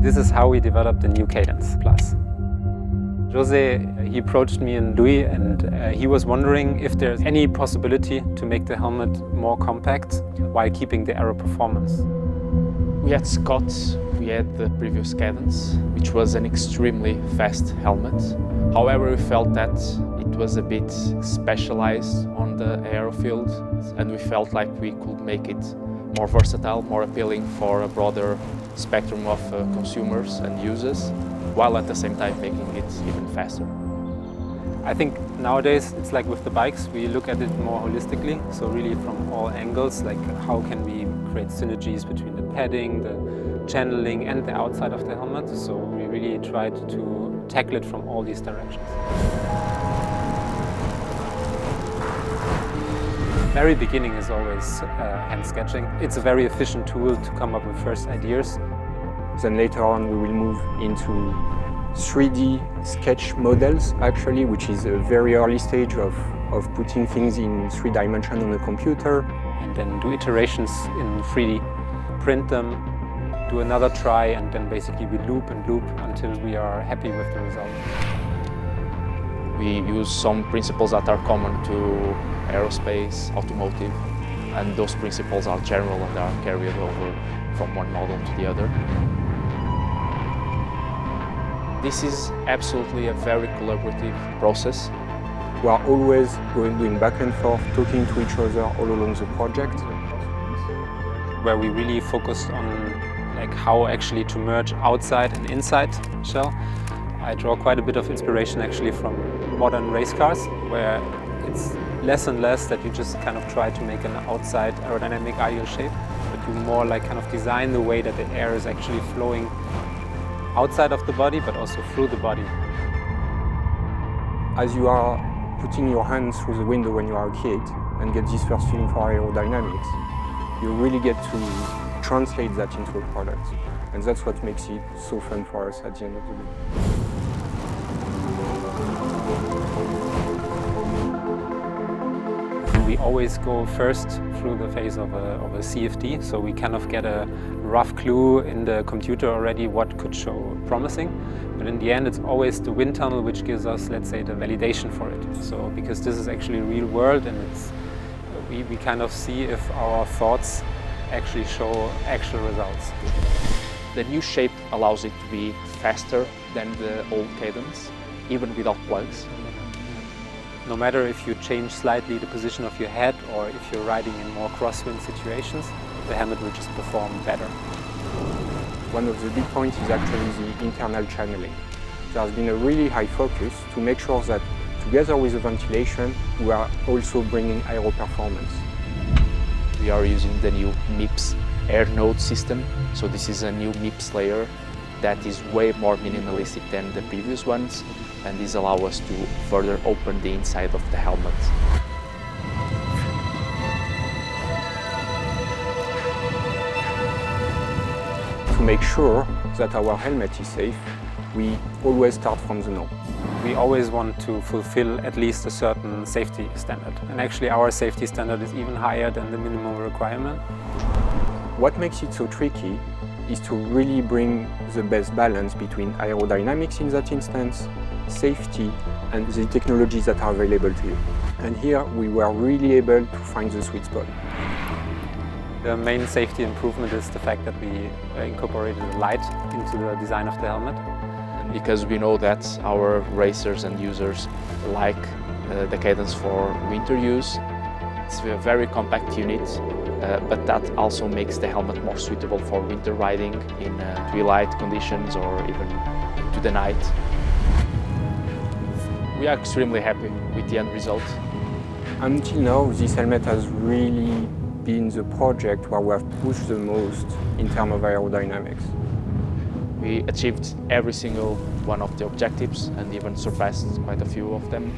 This is how we developed the new Cadence Plus. Jose, he approached me and Louis, and he was wondering if there's any possibility to make the helmet more compact while keeping the aero performance. We had Scott, we had the previous Cadence, which was an extremely fast helmet. However, we felt that it was a bit specialized on the aero field, and we felt like we could make it more versatile, more appealing for a broader spectrum of consumers and users, while at the same time making it even faster. I think nowadays it's like with the bikes, we look at it more holistically, so really from all angles, like how can we create synergies between the padding, the channeling and the outside of the helmet. So we really tried to tackle it from all these directions. Very beginning is always hand sketching. It's a very efficient tool to come up with first ideas. Then later on we will move into 3D sketch models, actually, which is a very early stage of putting things in 3 dimensions on a computer. And then do iterations in 3D, print them, do another try, and then basically we loop and loop until we are happy with the result. We use some principles that are common to aerospace, automotive, and those principles are general and are carried over from one model to the other. This is absolutely a very collaborative process. We are always doing back and forth, talking to each other all along the project. Where we really focused on like how actually to merge outside and inside shell. I draw quite a bit of inspiration actually from modern race cars, where it's less and less that you just kind of try to make an outside aerodynamic ideal shape, but you more like kind of design the way that the air is actually flowing outside of the body, but also through the body. As you are putting your hands through the window when you are a kid and get this first feeling for aerodynamics, you really get to translate that into a product. And that's what makes it so fun for us at the end of the day. We always go first through the phase of a CFD, so we kind of get a rough clue in the computer already what could show promising. But in the end, it's always the wind tunnel which gives us, let's say, the validation for it. So because this is actually real world, and we kind of see if our thoughts actually show actual results. The new shape allows it to be faster than the old Cadence, even without plugs. No matter if you change slightly the position of your head or if you're riding in more crosswind situations, the helmet will just perform better. One of the big points is actually the internal channeling. There has been a really high focus to make sure that together with the ventilation, we are also bringing aero performance. We are using the new MIPS air node system. So this is a new MIPS layer that is way more minimalistic than the previous ones, and this allows us to further open the inside of the helmet. To make sure that our helmet is safe, we always start from the norm. We always want to fulfill at least a certain safety standard. And actually our safety standard is even higher than the minimum requirement. What makes it so tricky is to really bring the best balance between aerodynamics in that instance, safety, and the technologies that are available to you. And here we were really able to find the sweet spot. The main safety improvement is the fact that we incorporated the light into the design of the helmet. Because we know that our racers and users like the Cadence for winter use. It's a very compact unit, but that also makes the helmet more suitable for winter riding in twilight conditions or even to the night. We are extremely happy with the end result. Until now, this helmet has really been the project where we have pushed the most in terms of aerodynamics. We achieved every single one of the objectives and even surpassed quite a few of them.